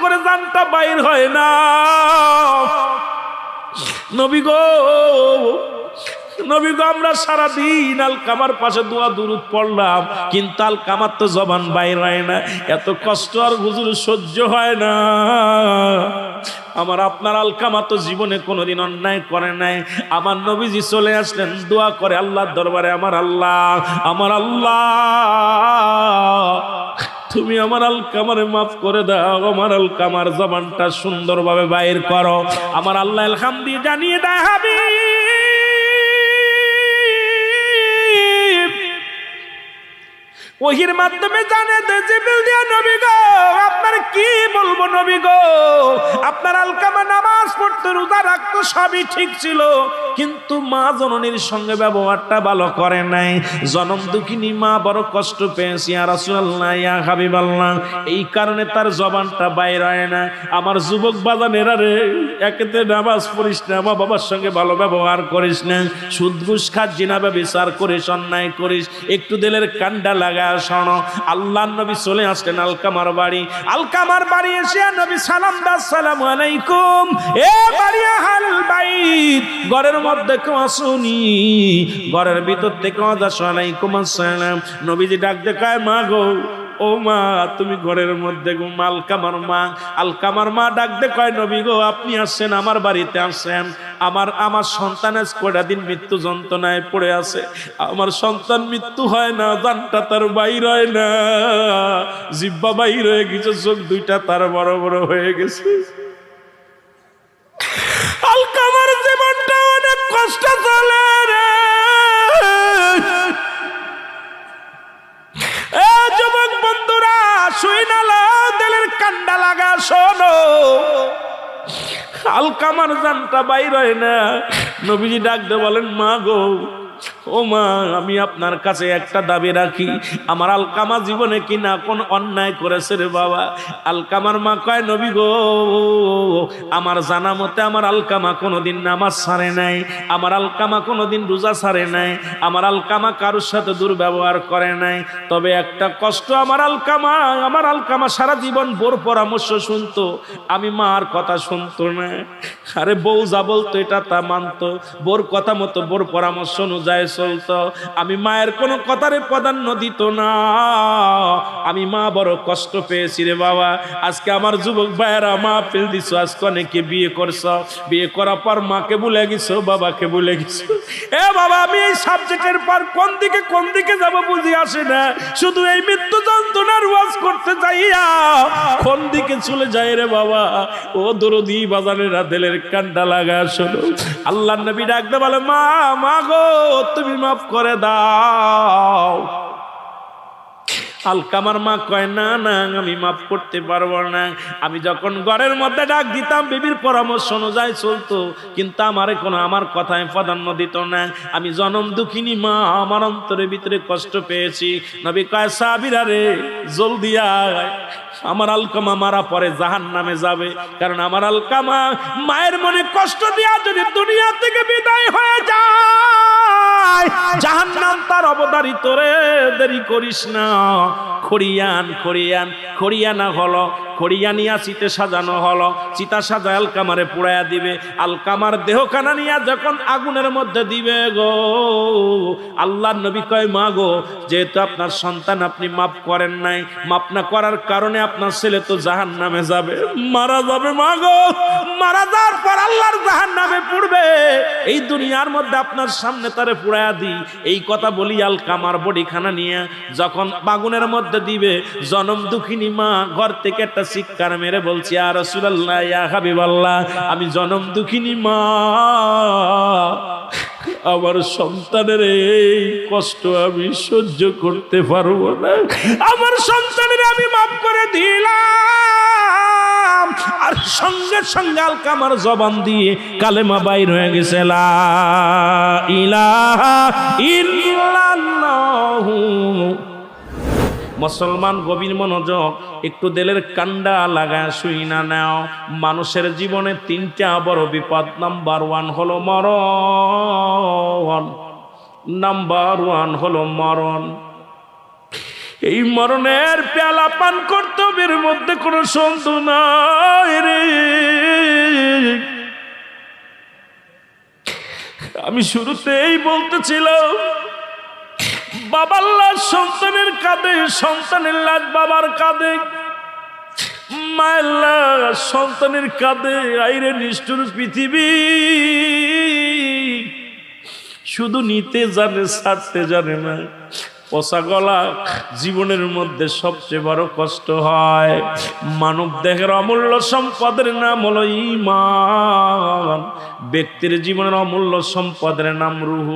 করে জানটা বাইর হয় না। নবী গো, নবী গো, আমরা সারাদিন আলকামার পাশে দোয়া দুরূদ পড়লাম, কিন্তু আলকামার তো জবান বাইর হয় না। এত কষ্ট আর হুজুর সহ্য হয় না। আমার আপনার আলকামা তো জীবনে কোনোদিন অন্যায় করে নাই। আমার নবীজি চলে আসলেন, দোয়া করে আল্লাহর দরবারে, আমার আল্লাহ, আমার আল্লাহ, তুমি আমার আলকামারে মাফ করে দাও, আমার আলকামার জবানটা সুন্দরভাবে বাইর করো। আমার আল্লাহ আলহামদুলিল্লাহ জানিয়ে দেয়, হাবিব ওহির মাধ্যমে জানে জিবরিল দিয়া, নবী গো আপনার কি বলবো নবী গো, আপনার আলকামা নামাজ পড়তে, রোজা রাখতো, সবই ঠিক ছিল, কিন্তু মা জননীর সঙ্গে ব্যবহারটা ভালো করে নাই। জনম দুঃখিনী মা বড় কষ্ট পেয়েছি ইয়া রাসূলুল্লাহ, ইয়া হাবিবাল্লাহ, এই কারণে তার জবানটা বাইর হয় না। আমার যুবক বাজানেরা রে, একেতে নামাজ পড়িস না, মা বাবার সঙ্গে ভালো ব্যবহার করিস না, সুদ ঘুষ খাস, জিনা ব্যভিচার করিস, অন্যায় করিস, একটু দিলের কান্ডা লাগা শোনো। আল্লাহর নবী চলে আসলেন আলকামার বাড়ি। আলকামার বাড়ি এসে নবী সালাম দাও, আসসালামু আলাইকুম, এ বাড়ি আহলুল বাইত, ঘরের মধ্যে কেউ আসুনি, ঘরের ভিতর থেকে ওয়ালাইকুম আসসালাম। নবীজি ডাক দিয়ে কয়, মা গো, ও মা, তুমি ঘরের মধ্যে গো। আলকামার মা, আলকামার মা ডাক দিয়ে কয়, নবী গো আপনি আসছেন, আমার বাড়িতে আসছেন, আমার সন্তান আজ কয়টা দিন মৃত্যু যন্ত্রণায় পড়ে আছে, আমার সন্তান মৃত্যু হয় না, জানটা তার বাইর হয় না, জিহ্বা বাইর হয়ে গেছে, চোখ দুইটা তার বড় বড় হয়ে গেছে। আলকামার জীবনটা অনেক কষ্ট চলে রে। যুবক বন্ধুরা, শুই না লাও, দিলের কান্ডা লাগা শোনো। আলকামার জানটা বাইর হয় না। নবীজি ডাক দিয়ে বলেন, মা গো, ও মা, আমি আপনার কাছে একটা দাবি রাখি, আমার আলকামা জীবনে কি না কোন অন্যায় করেছে রে বাবা? আলকামার মা কয়, নবী গো, আমার জানা মতে আমার আলকামা কোনোদিন নামাজ ছাড়ে নাই, আমার আলকামা কোনোদিন রোজা ছাড়ে নাই, আমার আলকামা কারোর সাথে দুর্ব্যবহার করে নাই, তবে একটা কষ্ট, আমার আলকামা সারা জীবন বোর পরামর্শ শুনতো, আমি মার কথা শুনতো না। আরে বউ যা বলতো এটা তা মানতো, বোর কথা মতো, বোর পরামর্শ অনুযায়ী চলতো, আমি মায়ের কোনো কথারে প্রাধান্য দিত না। আমি মা বড় কষ্ট পেয়েছি রে বাবা। আজকে আমার যুবক ভাইয়েরা মা ফেল দিছো, আজকে অনেকে বিয়ে করছো, বিয়ে করার পর মাকে ভুলে গেছো, বাবাকে ভুলে গেছো। এ বাবা, আমি এই সাবজেক্টের পর কোন দিকে যাব বুঝি আসে না, শুধু এই মৃত্যু যন্ত্রণার ওয়াজ করতে যাইয়া কোন দিকে চলে যায় রে বাবা। ও দরদি বাজারেরা, দিলের কান্ডা লাগা শোনো। আল্লাহর নবী ডাকতে বলে, মা, মা গো, তুমি মাফ করে দাও। আলকামার মা কয়, না না, আমি মাফ করতে পারবো না। আমি যখন ঘরের মধ্যে ডাক দিতাম, বিবির পরামর্শ অনুযায়ী চলতো, কিন্তু আমার কথায় প্রাধান্য দিত না। আমি জনম দুঃখিনী মা, আমার অন্তরের ভিতরে কষ্ট পেয়েছি। নবী কয়, সাহাবীরা রে, জলদি আয়, আমার আলকামা মারা পরে জাহান্নামে যাবে, কারণ আমার আলকামা মায়ের মনে কষ্ট দিয়া যদি দুনিয়া থেকে বিদায় হয়ে যায়, জাহান্নাম তার অবধারিত রে, দেরি করিস না। খড়িয়ানা হলো, খড়িয়ানিয়া চিতে সাজানো হলো, চিতা সাজা আলকামারে পুড়াইয়া দিবে। আলকামার দেহখানা নিয়া যখন আগুনের মধ্যে দিবে গো, আল্লাহর নবী কয়, মা গো, যেহেতু আপনার সন্তান আপনি মাফ করেন নাই, মাফ না করার কারণে আপনার ছেলে তো জাহান্নামে যাবে, মারা যাবে। মা গো, মারা যাওয়ার পর আল্লাহর জাহান্নামে পড়বে, এই দুনিয়ার মধ্যে আপনার সামনে তারে পুড়াইয়া দিই। এই কথা বলি আলকামার বডিখানা নিয়ে যখন আগুনের মধ্যে দিবে, জনম দুঃখিনী মা ঘর থেকে একটা চিৎকার মেরে বলছি, ইয়া রাসূলুল্লাহ, ইয়া হাবিবাল্লাহ, আমি জনম দুঃখিনী মা, আমার সন্তানের এই কষ্ট আমি সহ্য করতে পারবো না, আমার সন্তানের আমি মাফ করে দিলাম। আর সঙ্গে সঙ্গে আলকামার জবান দিয়ে কালেমা বাইর হয়ে গেছে, লা ইলাহা ইল্লাল্লাহু। মুসলমান গভীর মনোযোগ, একটু দিলের কান্ডা লাগা শুই না নাও। মানুষের জীবনে তিনটা বড় বিপদ। নাম্বার ওয়ান হলো মরণ, নাম্বার ওয়ান হলো মরণ। এই মরণের পেয়ালা পান করতে রবের মধ্যে কোনো সন্দেহ নাই রে। আমি শুরুতেই বলতেছিলাম বাবার লাশ সন্তানের কাঁধে, সন্তানের লাশ বাবার কাঁধে, মায়ের লাশ সন্তানের কাঁধে। আইরে নিষ্ঠুর পৃথিবী, শুধু নিতে জানে, ছাড়তে জানে না। পচা গলা জীবনের মধ্যে সবচেয়ে বড় কষ্ট হয়। মানব দেহের অমূল্য সম্পদের নাম হলো ঈমান। ব্যক্তির জীবনের অমূল্য সম্পদের নাম রূহ।